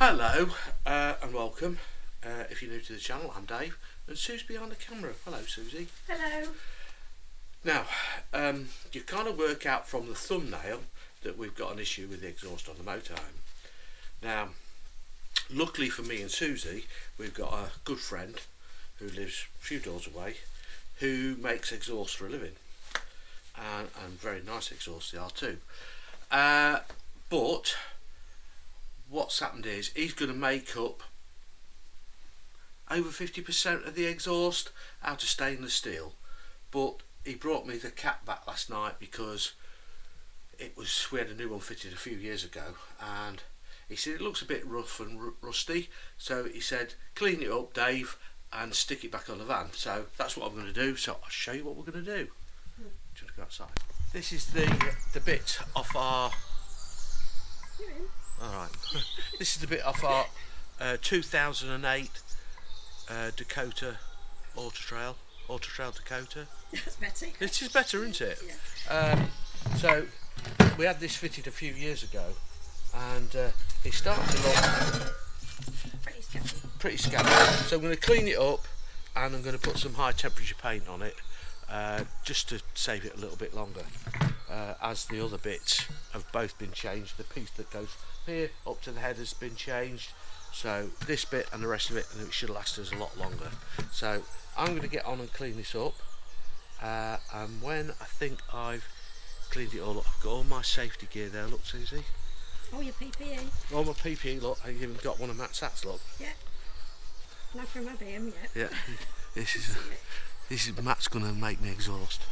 Hello and welcome. If you're new to the channel, I'm Dave and Sue's behind the camera. Hello Susie. Hello. Now, you kind of work out from the thumbnail that we've got an issue with the exhaust on the motorhome. Now, luckily for me and Susie, we've got a good friend who lives a few doors away who makes exhaust for a living, and very nice exhausts they are too. But what's happened is he's going to make up over 50% of the exhaust out of stainless steel, but he brought me the cap back last night because we had a new one fitted a few years ago, and he said it looks a bit rough and rusty, so he said clean it up, Dave, and stick it back on the van. So that's what I'm going to do. So I'll show you what we're going to do. Do you want to go outside? This is the bit off our. Alright, this is the bit off our 2008 Dakota Autotrail Dakota. That's better. It is better, isn't it? Yeah. So we had this fitted a few years ago, and it started to look pretty scabby. So I'm going to clean it up, and I'm going to put some high temperature paint on it, just to save it a little bit longer, as the other bits have both been changed. The piece that goes here up to the head has been changed, so this bit and the rest of it, and it should last us a lot longer. So I'm going to get on and clean this up, and when I think I've cleaned it all up, I've got all my safety gear there. Look, Susie. Oh, your PPE. All my PPE. Look, I've even got one of Matt's hats. Look. Yeah. Not from him yet. Yeah. This is Matt's going to make me exhaust.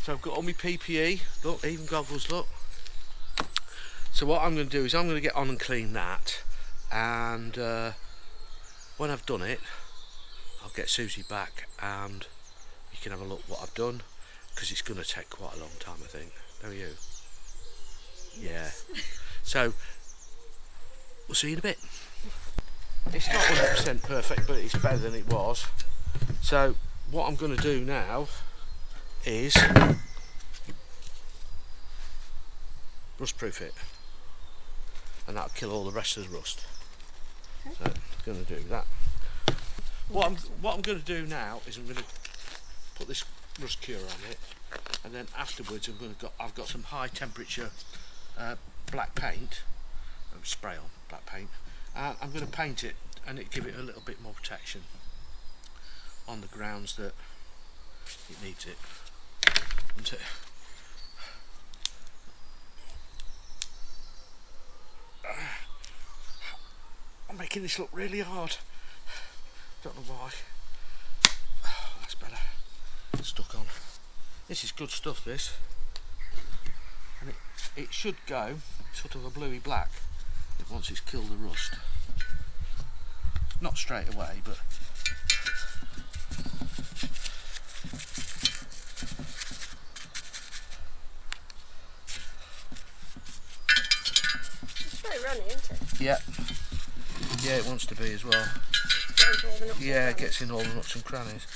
So I've got all my PPE. Look, even goggles. Look. So what I'm going to do is I'm going to get on and clean that, and when I've done it, I'll get Susie back and you can have a look what I've done, because it's going to take quite a long time, I think. Don't you? Yes. Yeah. So we'll see you in a bit. It's not 100% perfect, but it's better than it was. So what I'm going to do now is rust proof it, and that'll kill all the rest of the rust. Okay. So I'm going to do that. What I'm going to do now is I'm going to put this rust cure on it, and then afterwards I've got some high temperature black paint, spray on black paint, and I'm going to paint it and give it a little bit more protection on the grounds that it needs it. I'm making this look really hard. Don't know why. Oh, that's better. It's stuck on. This is good stuff, this. And it should go sort of a bluey black once it's killed the rust. Not straight away, but It's very runny, isn't it? yeah. Yeah, it wants to be as well. Yeah, it gets in all the nooks and crannies.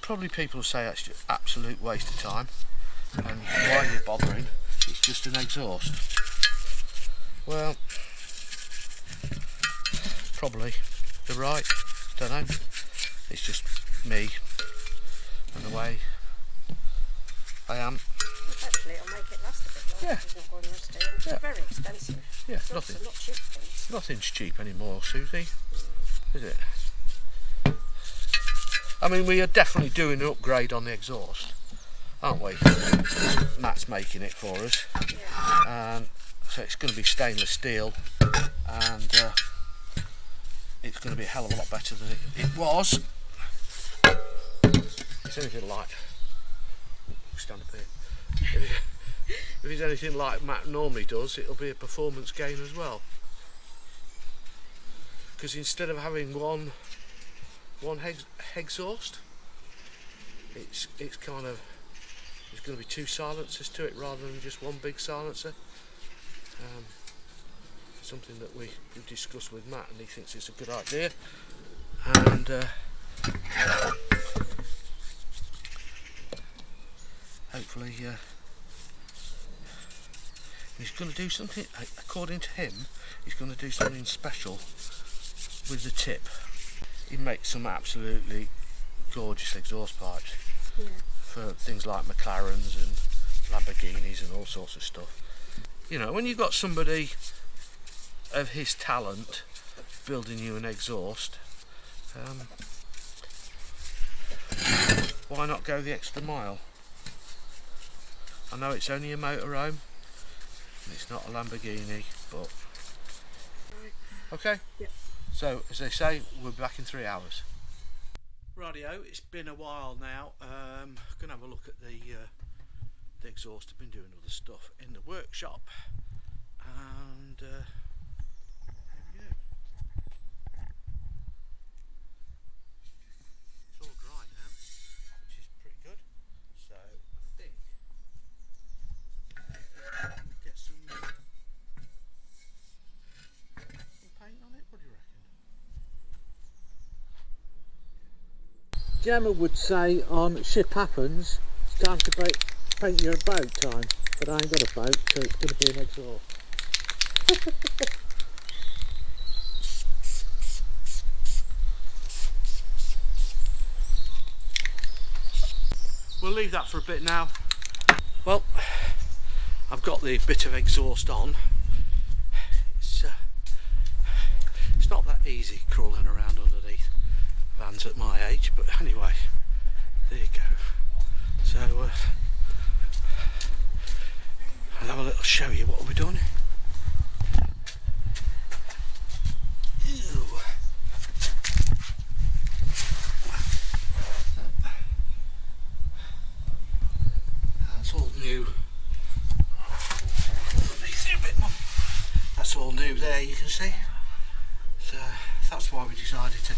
Probably people say that's just absolute waste of time, and why are you bothering? It's just an exhaust. Well, probably they're right. Don't know. It's just me and the way I am. Hopefully it'll make it last a bit longer. Yeah. It's not going rusty, and it's very expensive. Yeah, It's not cheap things. Nothing's cheap anymore, Susie. Is it? I mean, we are definitely doing an upgrade on the exhaust, aren't we? Matt's making it for us. Yeah. So it's going to be stainless steel, and it's going to be a hell of a lot better than it was. It's anything like, stand up here. If it's anything like Matt normally does, it'll be a performance gain as well. Because instead of having one exhaust, it's kind of, there's going to be two silencers to it rather than just one big silencer. Something that we discussed with Matt, and he thinks it's a good idea. And hopefully he's going to do something, according to him, he's going to do something special with the tip. He makes some absolutely gorgeous exhaust pipes for things like McLarens and Lamborghinis and all sorts of stuff. You know, when you've got somebody of his talent building you an exhaust, why not go the extra mile? I know it's only a motorhome, and it's not a Lamborghini, but okay. Yep. So, as they say, we'll be back in 3 hours. Rightio, it's been a while now. Gonna have a look at the exhaust. I've been doing other stuff in the workshop, and there we go. It's all dry now, which is pretty good. So I think we'll get some paint on it. What do you reckon? Gemma would say on Ship Happens, it's time to paint your boat time, but I ain't got a boat, so it's going to be an exhaust. We'll leave that for a bit now. Well, I've got the bit of exhaust on. It's not that easy crawling around underneath vans at my age, but anyway, there you go. So I'll have a little show you what we're doing. Ew. That's all new. That's all new there, you can see. So that's why we decided to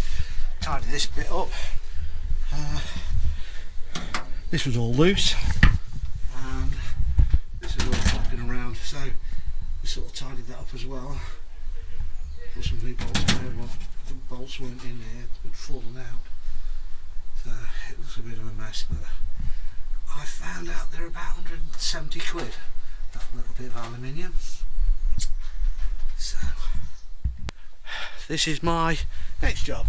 tidy this bit up. This was all loose, and this is all flopping around, so we sort of tidied that up as well. Put some new bolts in there. Well, the bolts weren't in there, they'd fallen out, so it was a bit of a mess, but I found out they're about 170 quid, that little bit of aluminium. So this is my next job.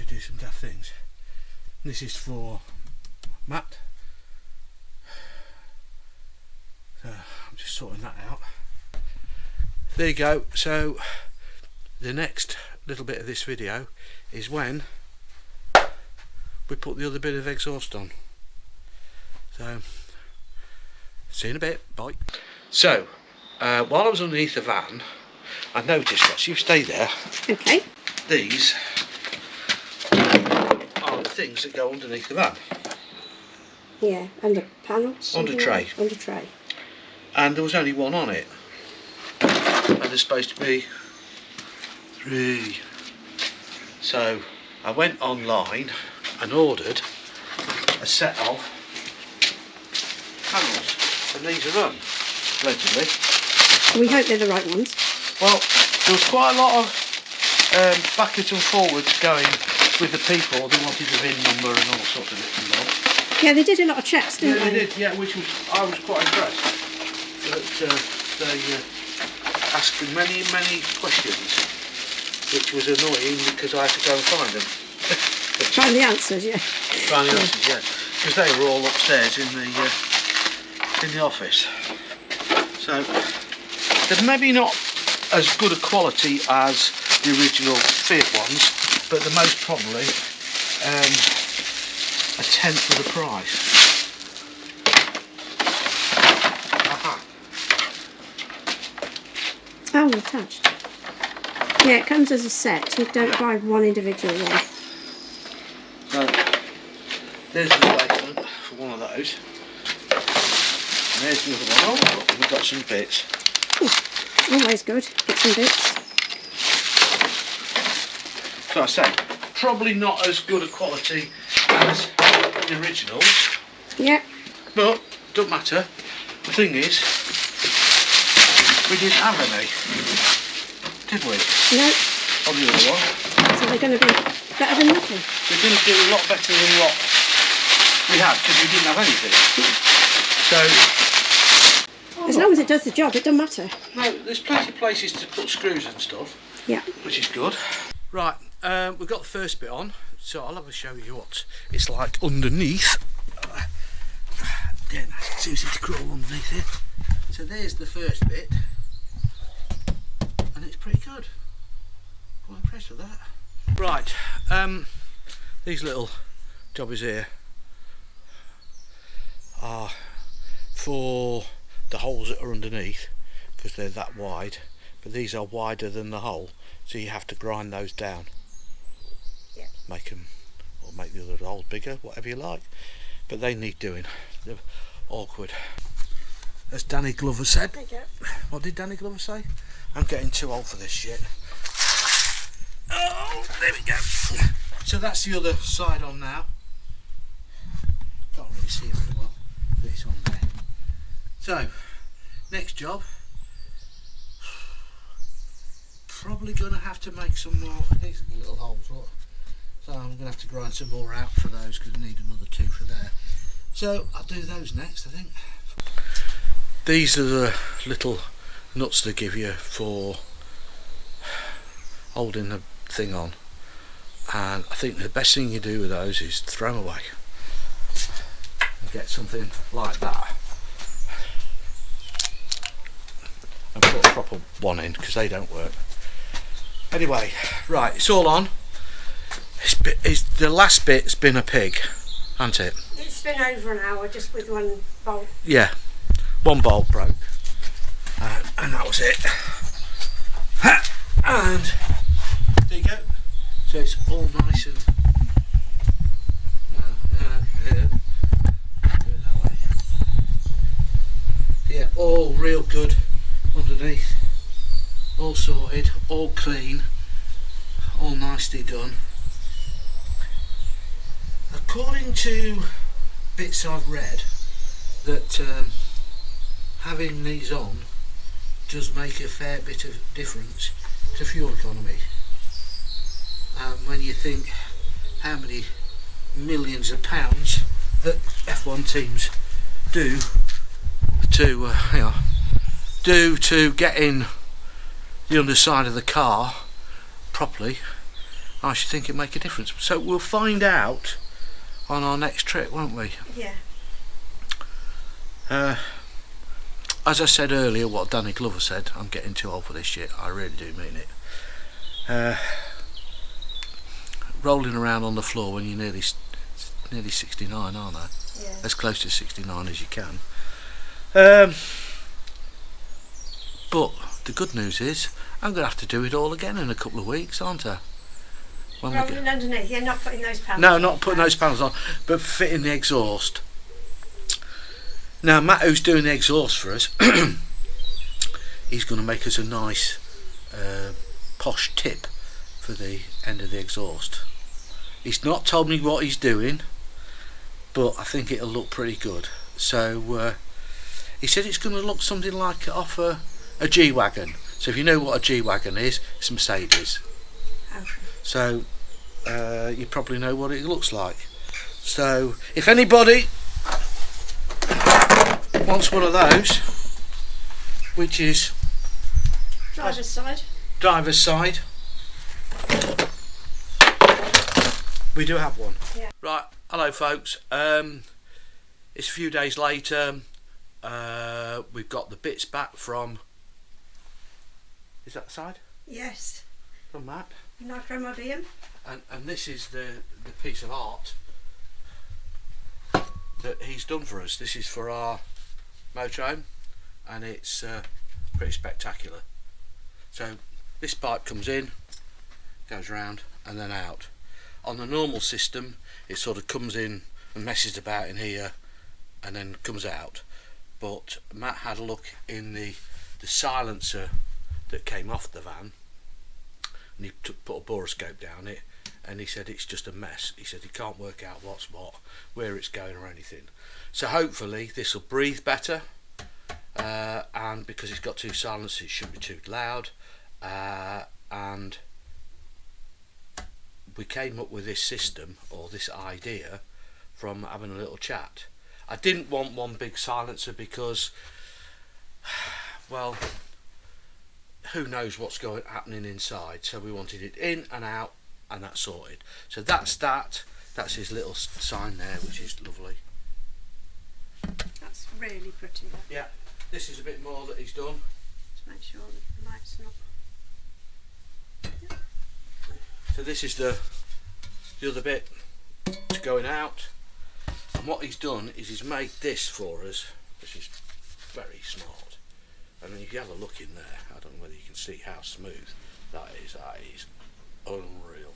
Do some daft things. This is for Matt. So I'm just sorting that out. There you go. So the next little bit of this video is when we put the other bit of exhaust on. So see you in a bit. Bye. So while I was underneath the van, I noticed that, you stay there. Okay. These are the things that go underneath the van. Yeah, under panels. Under tray. Under tray. And there was only one on it. And there's supposed to be 3. So I went online and ordered a set of panels. And these are them, allegedly. We hope they're the right ones. Well, there was quite a lot of backwards and forwards going with the people. They wanted the VIN number and all sorts of bits and bobs. Yeah, they did a lot of checks, didn't they? Yeah, they did. Yeah, which was, I was quite impressed. That they asked many questions, which was annoying because I had to go and find them. Find the answers, yeah. Find the answers, yeah. Because they were all upstairs in the office. So they're maybe not as good a quality as the original Fiat ones, but they're most probably a tenth of the price. Aha. Oh, attached. Yeah, it comes as a set. You don't buy one individual one. So there's the replacement for one of those. And there's the other one. Oh, look, we've got some bits. Ooh, always good. Get some bits. So I say, probably not as good a quality as the originals. Yeah. But don't matter. The thing is, we didn't have any, did we? No. On the other one. So they're going to be better than nothing. They're going to do a lot better than what We have, because we didn't have anything. So... As long as it does the job, it doesn't matter. No, there's plenty of places to put screws and stuff. Yeah. Which is good. Right, we've got the first bit on, so I'll have to show you what it's like underneath. Yeah, it's easy to crawl underneath here. So there's the first bit, and it's pretty good. Quite impressed with that. Right, these little jobbies here are for the holes that are underneath, because they're that wide, but these are wider than the hole, so you have to grind those down. Yeah. Make them, or make the other holes bigger, whatever you like, but they need doing. They're awkward. As Danny Glover said. There you go. What did Danny Glover say? I'm getting too old for this shit. Oh, there we go. So that's the other side on now. Can't really see it very well, but it's on there. So, next job. Probably going to have to make some more. These are the little holes, look. So I'm going to have to grind some more out for those, because I need another two for there. So I'll do those next, I think. These are the little nuts they give you for holding the thing on, and I think the best thing you do with those is throw them away and get something like that and put a proper one in, because they don't work. Anyway, right, it's all on. The last bit's been a pig, hasn't it? It's been over an hour just with one bolt. Yeah, one bolt broke, and that was it. And there you go. So it's all nice and do it that way. Yeah, all real good underneath, all sorted, all clean, all nicely done. According to bits I've read, that having these on does make a fair bit of difference to fuel economy. When you think how many millions of pounds that F1 teams do to get in the underside of the car properly, I should think it'd make a difference. So we'll find out on our next trip, won't we? Yeah. As I said earlier, what Danny Glover said, I'm getting too old for this shit. I really do mean it. Rolling around on the floor when you're nearly 69, aren't I? Yeah. As close to 69 as you can. But the good news is, I'm going to have to do it all again in a couple of weeks, aren't I? When Rolling underneath, you're not putting those panels No, on. not putting those panels on, but fitting the exhaust. Now, Matt, who's doing the exhaust for us, he's going to make us a nice posh tip for the end of the exhaust. He's not told me what he's doing, but I think it'll look pretty good. So he said it's going to look something like off a G-Wagon. So if you know what a G-Wagon is, it's a Mercedes. Okay. So you probably know what it looks like. So if anybody wants one of those, which is Driver's side. Driver's side, we do have one. Yeah. Right, hello folks. It's a few days later. We've got the bits back from. Is that the side? Yes. From Matt. Nitromodium. And this is the piece of art that he's done for us. This is for our motorhome, and it's pretty spectacular. So this pipe comes in, goes round and then out. On the normal system it sort of comes in and messes about in here and then comes out, but Matt had a look in the silencer that came off the van, and he put a boroscope down it, and he said it's just a mess. He said he can't work out what's what, where it's going or anything. So hopefully this will breathe better, and because it's got two silencers it shouldn't be too loud, and we came up with this system, or this idea, from having a little chat. I didn't want one big silencer because, well, who knows what's happening inside, so we wanted it in and out and that's sorted. So that's his little sign there, which is lovely. That's really pretty. That. Yeah, this is a bit more that he's done. Just make sure the light's not. So this is the other bit to going out, and what he's done is he's made this for us, which is very smart. And then you can have a look in there. I don't know whether you can see how smooth that is. That is unreal.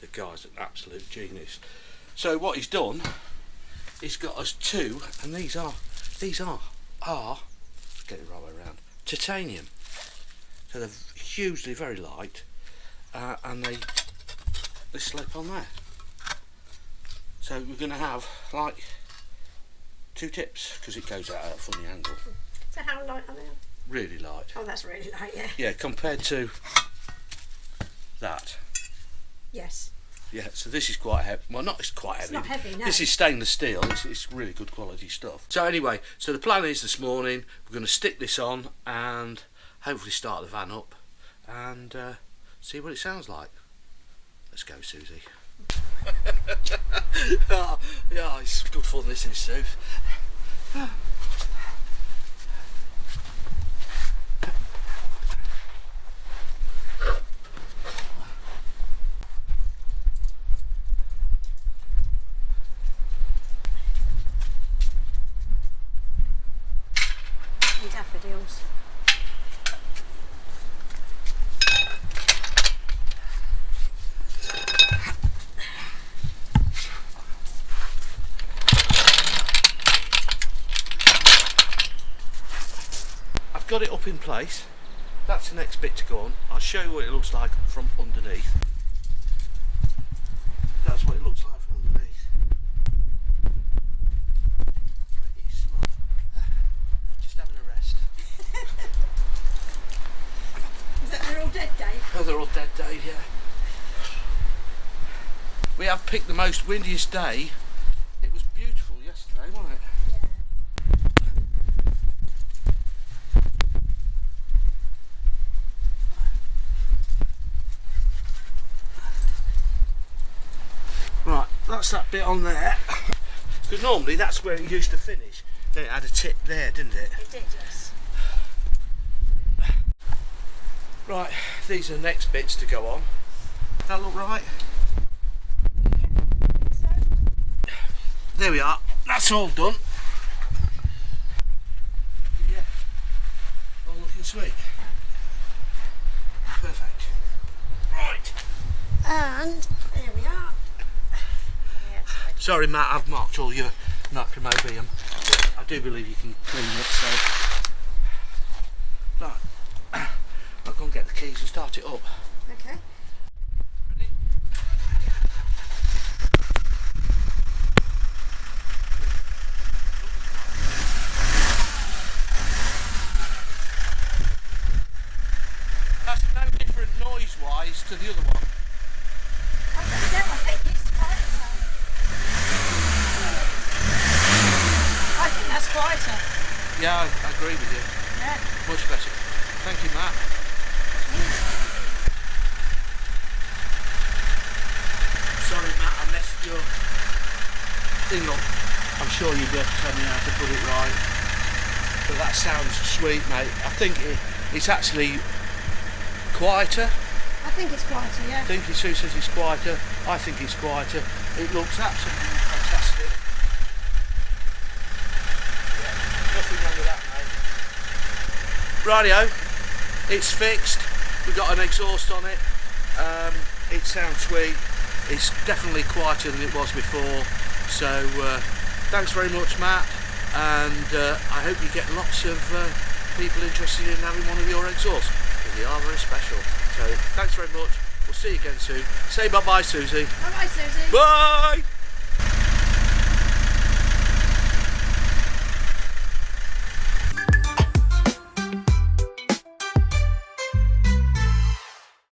The guy's an absolute genius. So what he's done, he's got us two, and these are let's get it right way around, titanium. So they're hugely very light, and they slip on there. So we're going to have like two tips because it goes out at a funny angle. So how light are they? Really light. Oh, that's really light, yeah. Yeah, compared to that. Yes. Yeah, so this is quite heavy. Well, it's quite heavy. It's not heavy, no. This is stainless steel. It's really good quality stuff. So anyway, so the plan is this morning we're going to stick this on and hopefully start the van up and see what it sounds like. Let's go, Susie. Oh, yeah, it's good fun this is, Sue. Daffodils. I've got it up in place. That's the next bit to go on. I'll show you what it looks like from underneath. That's what it looks like from underneath. Pretty smart. Just having a rest. Is that they're all dead, Dave? Oh, they're all dead, Dave, yeah. We have picked the most windiest day. It was beautiful yesterday, wasn't it? Right, that's that bit on there. Because normally that's where it used to finish. Then it had a tip there, didn't it? It did, yes. Right, these are the next bits to go on. That look right? Yeah, so. There we are. That's all done. Yeah, all looking sweet. Perfect. Right. And here we are. Sorry, Matt, I've marked all your macromobium. I do believe you can clean it, so. Right. I'll go and get the keys and start it up. Okay. Ready? That's no different noise-wise to the other one. I don't know, I think it's quieter. I think that's quieter. Yeah, I agree with you. Yeah. Much better. Thank you, Matt. Sorry, Matt, I messed your thing up. I'm sure you'll be able to tell me how to put it right. But that sounds sweet, mate. I think it's actually quieter. I think it's quieter, yeah. I think Sue says it's quieter. I think it's quieter. It looks absolutely fantastic. Yeah, nothing wrong with that, mate. Rightio, it's fixed. We've got an exhaust on it. It sounds sweet. It's definitely quieter than it was before. So thanks very much, Matt. And I hope you get lots of people interested in having one of your exhausts, because they are very special. So thanks very much. We'll see you again soon. Say bye-bye, Susie. Bye-bye, Susie. Bye!